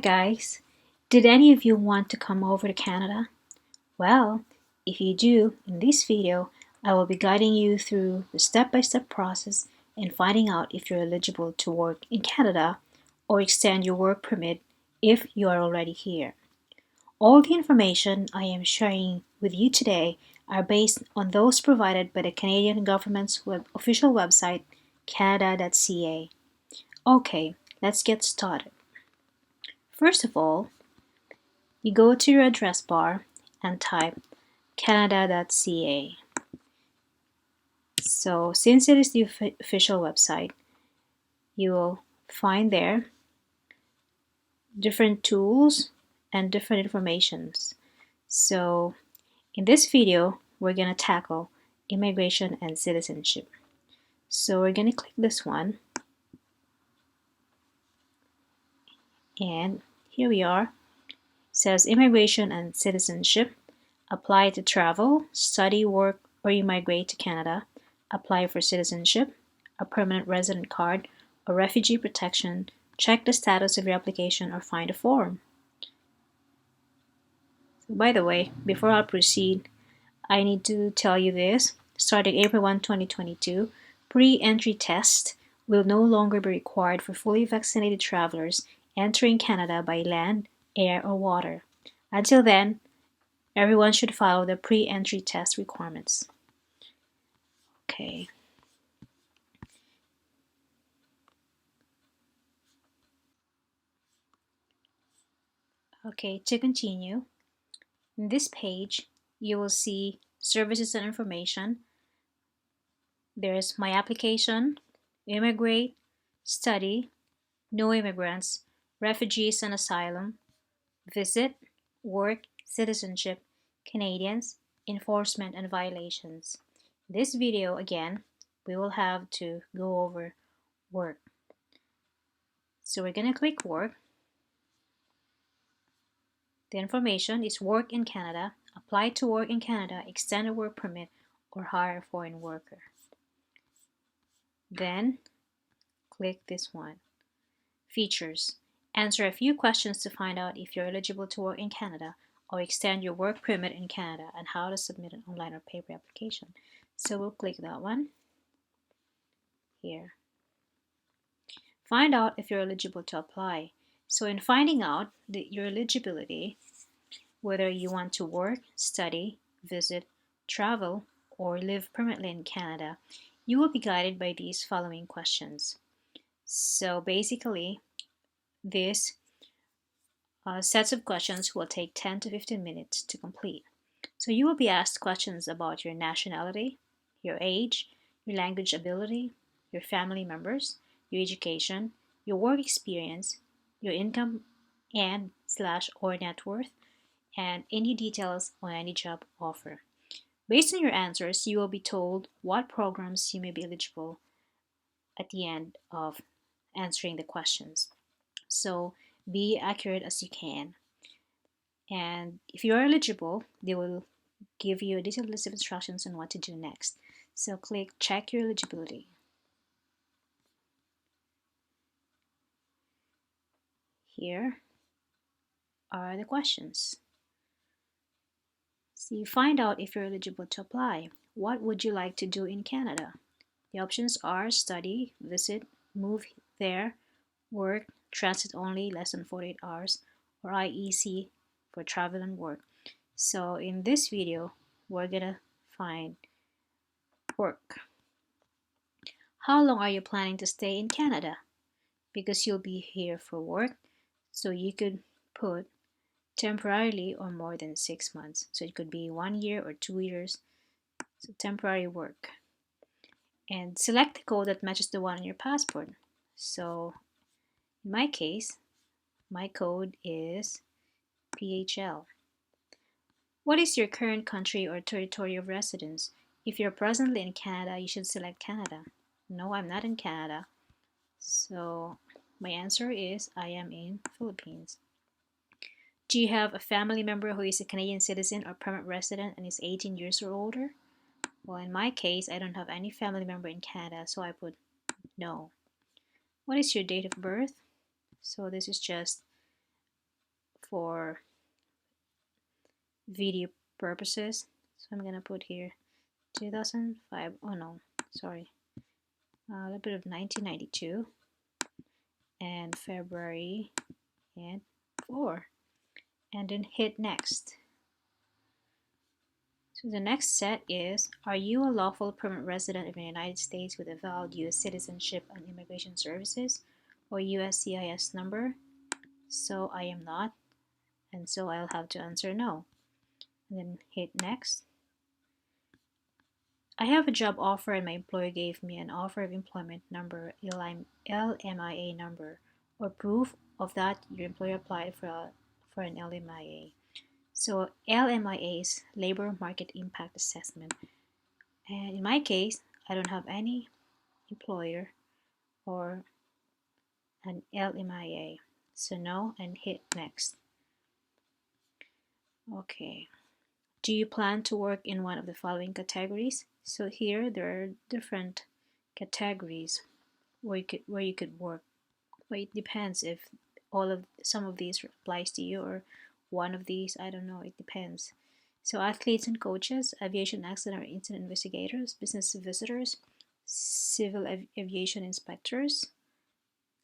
guys, did any of you want to come over to Canada? Well, if you do, in this video, I will be guiding you through the step-by-step process and finding out if you're eligible to work in Canada or extend your work permit if you are already here. All the information I am sharing with you today are based on those provided by the Canadian government's official website, canada.ca. Okay, let's get started. First of all, you go to your address bar and type canada.ca. So since it is the official website, you will find there different tools and different informations. So in this video, we're going to tackle immigration and citizenship. So we're going to click this one. And here we are. It says immigration and citizenship. Apply to travel, study, work, or you migrate to Canada. Apply for citizenship, a permanent resident card, or refugee protection. Check the status of your application or find a form. So by the way, before I proceed, I need to tell you this. Starting April 1, 2022, pre-entry test will no longer be required for fully vaccinated travelers entering Canada by land, air, or water. Until then, everyone should follow the pre-entry test requirements. Okay. Okay, to continue, in this page, you will see services and information. There's my application, immigrate, study, no immigrants, refugees and asylum, visit, work, citizenship, Canadians, enforcement and violations. In this video, again, we will have to go over work. So we're going to click work. The information is work in Canada, apply to work in Canada, extend a work permit, or hire a foreign worker. Then click this one. Features. Answer a few questions to find out if you're eligible to work in Canada or extend your work permit in Canada and how to submit an online or paper application. So we'll click that one here. Find out if you're eligible to apply. So in finding out your eligibility, whether you want to work, study, visit, travel, or live permanently in Canada, you will be guided by these following questions. So basically, these sets of questions will take 10 to 15 minutes to complete. So you will be asked questions about your nationality, your age, your language ability, your family members, your education, your work experience, your income and/or net worth, and any details on any job offer. Based on your answers, you will be told what programs you may be eligible at the end of answering the questions. So be accurate as you can. And if you are eligible, they will give you a detailed list of instructions on what to do next. So click check your eligibility. Here are the questions. So you find out if you're eligible to apply. What would you like to do in Canada? The options are study, visit, move there, work, transit only, less than 48 hours, or IEC for travel and work. So in this video, we're gonna find work. How long are you planning to stay in Canada? Because you'll be here for work, so you could put temporarily or more than 6 months. So it could be 1 year or 2 years. So temporary work. And select the code that matches the one on your passport. So in my case, my code is PHL. What is your current country or territory of residence? If you're presently in Canada, you should select Canada. No, I'm not in Canada. So my answer is I am in Philippines. Do you have a family member who is a Canadian citizen or permanent resident and is 18 years or older? Well, in my case, I don't have any family member in Canada, so I put no. What is your date of birth? So this is just for video purposes. So I'm gonna put here 2005. Oh no, sorry, a little bit of 1992 and February and 4, and then hit next. So the next set is, are you a lawful permanent resident of the United States with a valid U.S. citizenship and immigration services or USCIS number? So I am not, and so I'll have to answer no. And then hit next. I have a job offer and my employer gave me an offer of employment number, LMIA number, or proof of that your employer applied for an LMIA. So LMIA is Labor Market Impact Assessment. And in my case, I don't have any employer or an LMIA. So no, and hit next. Okay. Do you plan to work in one of the following categories? So here there are different categories where you could work. But it depends if some of these applies to you or one of these, I don't know, it depends. So athletes and coaches, aviation accident or incident investigators, business visitors, civil aviation inspectors,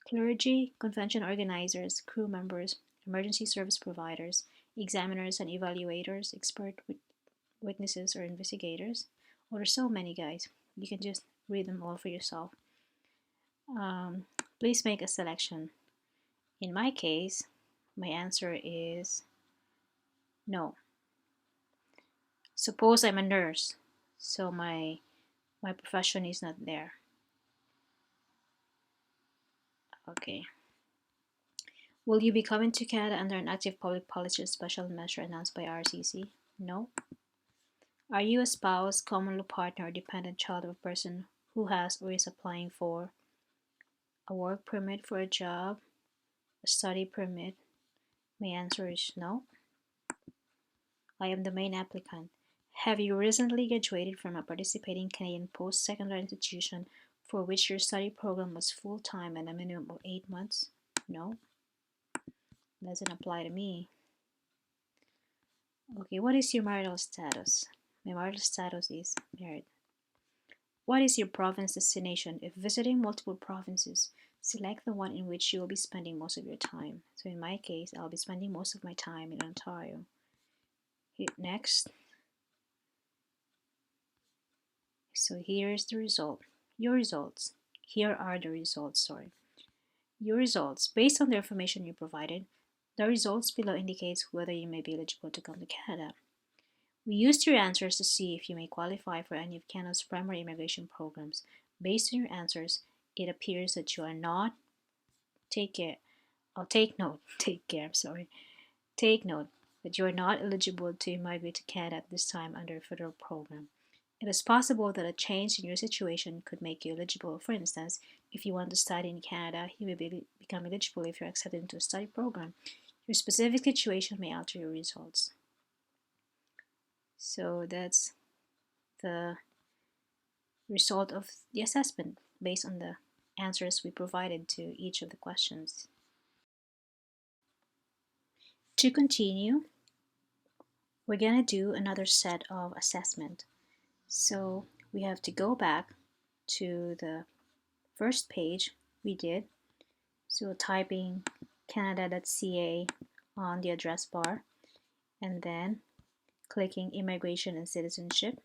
clergy, convention organizers, crew members, emergency service providers, examiners and evaluators, expert witnesses or investigators. Well, there's so many, guys. You can just read them all for yourself. Please make a selection. In my case, my answer is no. Suppose I'm a nurse, so my profession is not there. Okay. Will you be coming to Canada under an active public policy or special measure announced by RCC? No. Are you a spouse, common law partner, or dependent child of a person who has or is applying for a work permit for a job, a study permit? My answer is no. I am the main applicant. Have you recently graduated from a participating Canadian post-secondary institution for which your study program was full-time and a minimum of 8 months? No. Doesn't apply to me. Okay, what is your marital status? My marital status is married. What is your province destination? If visiting multiple provinces, select the one in which you will be spending most of your time. So in my case, I'll be spending most of my time in Ontario. Hit next. So here's the result. Your results. Here are the results, sorry. Your results. Based on the information you provided, the results below indicates whether you may be eligible to come to Canada. We used your answers to see if you may qualify for any of Canada's primary immigration programs. Based on your answers, it appears that you are not. Take note that you are not eligible to immigrate to Canada at this time under a federal program. It is possible that a change in your situation could make you eligible. For instance, if you want to study in Canada, you may become eligible if you're accepted into a study program. Your specific situation may alter your results. So that's the result of the assessment based on the answers we provided to each of the questions. To continue, we're going to do another set of assessment. So we have to go back to the first page we did. So typing canada.ca on the address bar and then clicking immigration and citizenship.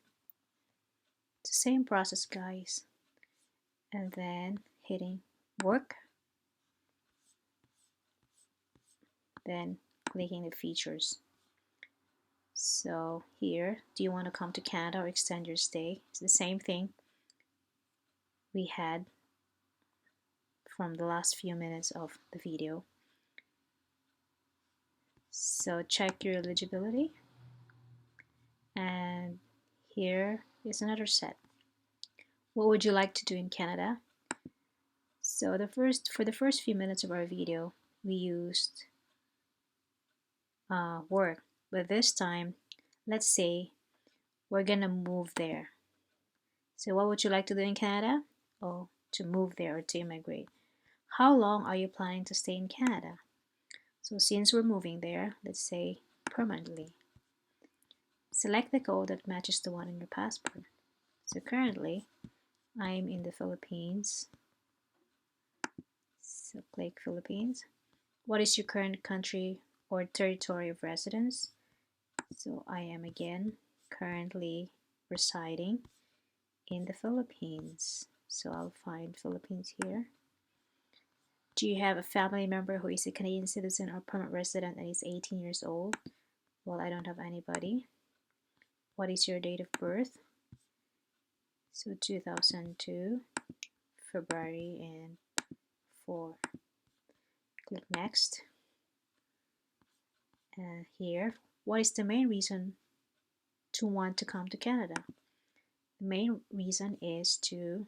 It's the same process, guys. And then hitting work. Then clicking the features. So here, do you want to come to Canada or extend your stay? It's the same thing we had from the last few minutes of the video. So check your eligibility. And here is another set. What would you like to do in Canada? So for the first few minutes of our video, we used work. But this time, let's say we're gonna move there. So what would you like to do in Canada? Oh, to move there or to immigrate. How long are you planning to stay in Canada? So since we're moving there, let's say permanently. Select the code that matches the one in your passport. So currently, I'm in the Philippines. So click Philippines. What is your current country or territory of residence? So I am again currently residing in the Philippines. So I'll find Philippines here. Do you have a family member who is a Canadian citizen or permanent resident and is 18 years old? Well, I don't have anybody. What is your date of birth? So 2002, February and 4. Click next. And here, what is the main reason to want to come to Canada? The main reason is to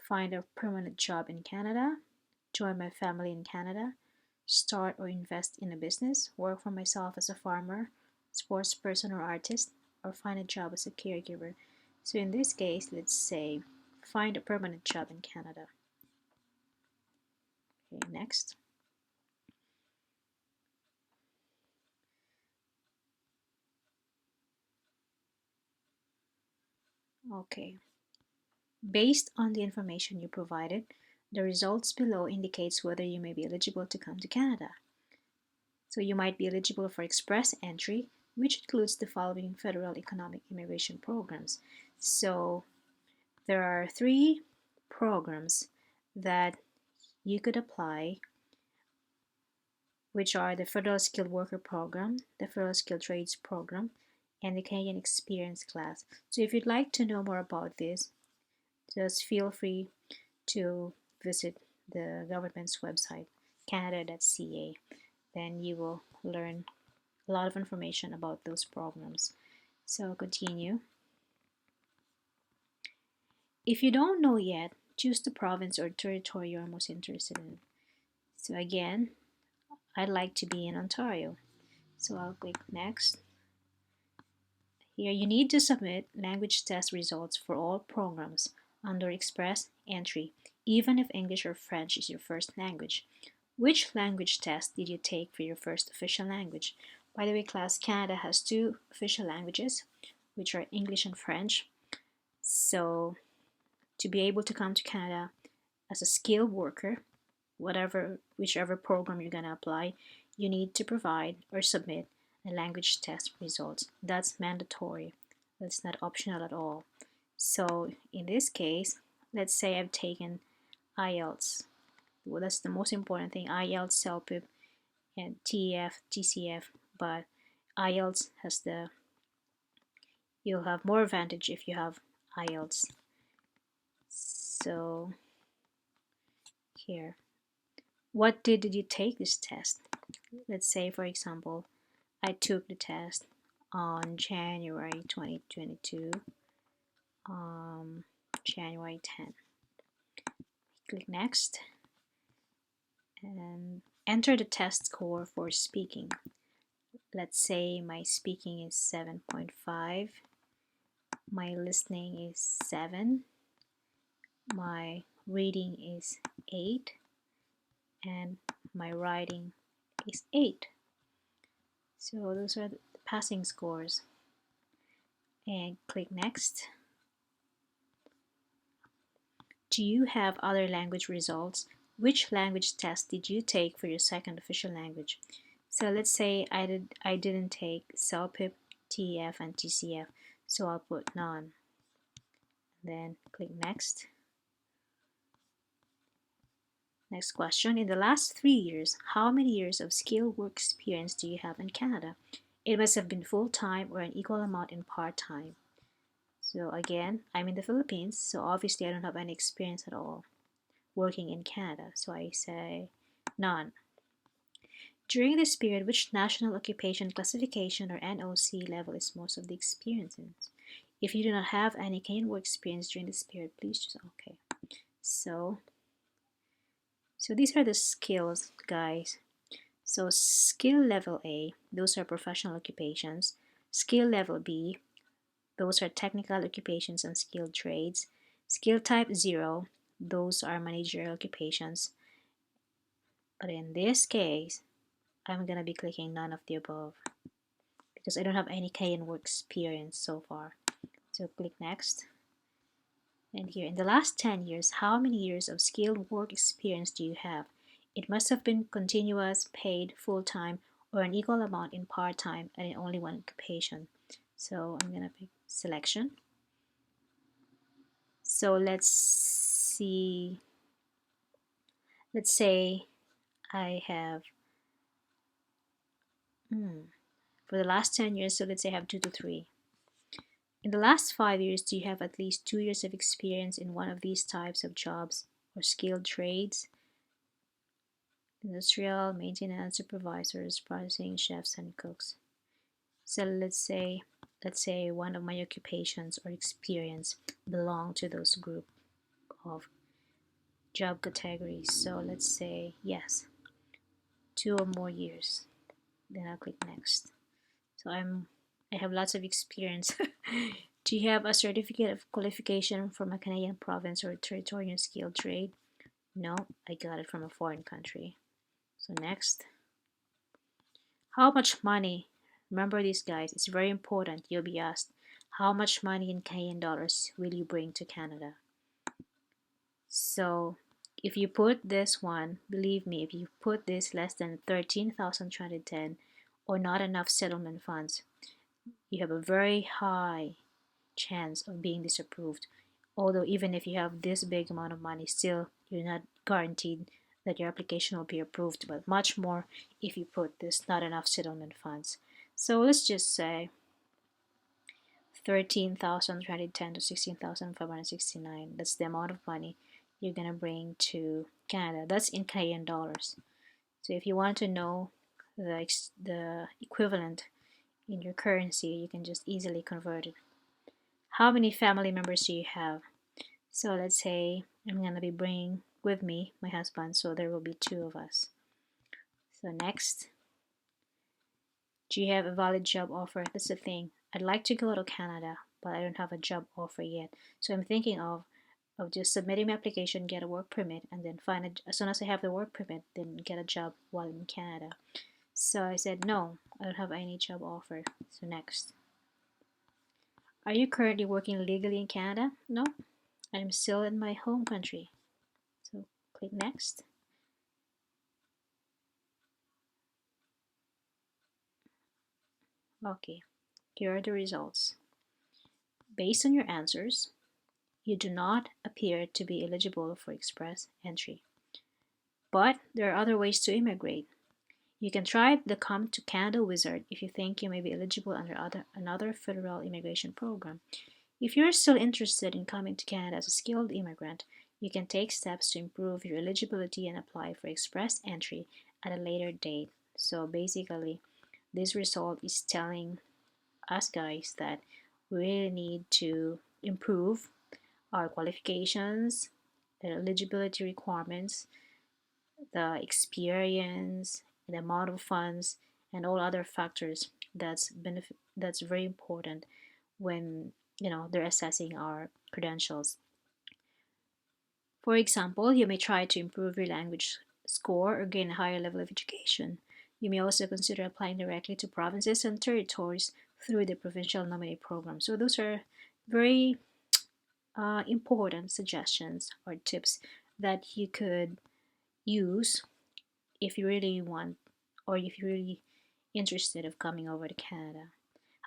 find a permanent job in Canada, join my family in Canada, start or invest in a business, work for myself as a farmer, sports person or artist, or find a job as a caregiver. So in this case, let's say find a permanent job in Canada. Okay, next. Okay. Based on the information you provided, the results below indicates whether you may be eligible to come to Canada. So you might be eligible for express entry, which includes the following federal economic immigration programs. So there are 3 programs that you could apply, which are the Federal Skilled Worker Program, the Federal Skilled Trades Program, and the Canadian Experience Class. So if you'd like to know more about this, just feel free to visit the government's website, canada.ca. Then you will learn a lot of information about those programs. So continue. If you don't know yet, choose the province or territory you are most interested in. So again, I'd like to be in Ontario. So I'll click next. Here you need to submit language test results for all programs under Express Entry, even if English or French is your first language. Which language test did you take for your first official language? By the way, class, Canada has 2 official languages, which are English and French. So to be able to come to Canada as a skilled worker, whichever program you're going to apply, you need to provide or submit a language test results. That's mandatory. That's not optional at all. So in this case, let's say I've taken IELTS. Well, that's the most important thing. IELTS, CELPIP, and TEF, TCF. But IELTS has you'll have more advantage if you have IELTS. So here, what did you take this test? Let's say, for example, I took the test on January 2022, January 10. Click next and enter the test score for speaking. Let's say my speaking is 7.5, my listening is 7, my reading is 8, and my writing is 8. So those are the passing scores. And click next. Do you have other language results? Which language test did you take for your second official language? So let's say I didn't take CELPIP, TEF, and TCF, so I'll put none. Then click next. Next question. In the last 3 years, how many years of skilled work experience do you have in Canada? It must have been full-time or an equal amount in part-time. So again, I'm in the Philippines, so obviously I don't have any experience at all working in Canada. So I say none. During this period, which National Occupation Classification or NOC level is most of the experience in? If you do not have any Canadian work experience during this period, please just okay. So these are the skills, guys. So skill level A, those are professional occupations. Skill level B, those are technical occupations and skilled trades. Skill type 0, those are managerial occupations. But in this case, I'm gonna be clicking none of the above because I don't have any Canadian work experience so far. So click next. And here, in the last 10 years, how many years of skilled work experience do you have? It must have been continuous, paid, full-time, or an equal amount in part-time and in only one occupation. So I'm gonna pick selection. So let's see, let's say I have, for the last 10 years, so let's say I have 2 to 3. In the last 5 years, do you have at least 2 years of experience in one of these types of jobs or skilled trades? Industrial, maintenance, supervisors, processing, chefs, and cooks. So let's say one of my occupations or experience belong to those group of job categories. So let's say yes, 2 or more years. Then I'll click next. So I have lots of experience. Do you have a certificate of qualification from a Canadian province or territorial skilled trade? No, I got it from a foreign country. So next. How much money? Remember this, guys, it's very important. You'll be asked, how much money in Canadian dollars will you bring to Canada? So if you put this one, believe me, if you put this less than 13,210 or not enough settlement funds, you have a very high chance of being disapproved. Although even if you have this big amount of money, still you're not guaranteed that your application will be approved, but much more if you put this not enough settlement funds. So let's just say 13,310 to 16,569. That's the amount of money you're gonna bring to Canada. That's in Canadian dollars. So if you want to know the equivalent in your currency, you can just easily convert it. How many family members do you have? So let's say I'm gonna be bringing with me my husband, so there will be 2 of us. So next, do you have a valid job offer? That's the thing. I'd like to go to Canada, but I don't have a job offer yet. So I'm thinking of just submitting my application, get a work permit, and then as soon as I have the work permit, then get a job while in Canada. So I said no, I don't have any job offer. So next. Are you currently working legally in Canada? No, I'm still in my home country. So click next. Okay, here are the results. Based on your answers, you do not appear to be eligible for express entry. But there are other ways to immigrate. You can try the Come to Canada wizard if you think you may be eligible under another federal immigration program. If you're still interested in coming to Canada as a skilled immigrant, you can take steps to improve your eligibility and apply for express entry at a later date. So basically, this result is telling us, guys, that we really need to improve our qualifications, the eligibility requirements, the experience, the amount of funds, and all other factors that's very important when they're assessing our credentials. For example, you may try to improve your language score or gain a higher level of education. You may also consider applying directly to provinces and territories through the provincial nominee program. So those are very important suggestions or tips that you could use if you really want or if you're really interested of coming over to Canada.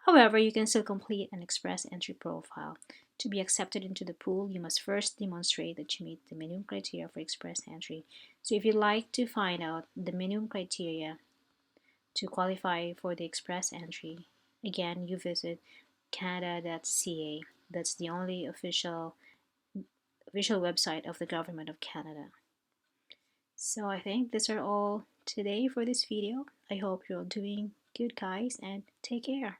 However, you can still complete an express entry profile. To be accepted into the pool, you must first demonstrate that you meet the minimum criteria for express entry. So if you'd like to find out the minimum criteria to qualify for the express entry, again, you visit canada.ca. That's the only official website of the Government of Canada. So I think these are all today for this video. I hope you're all doing good, guys, and take care.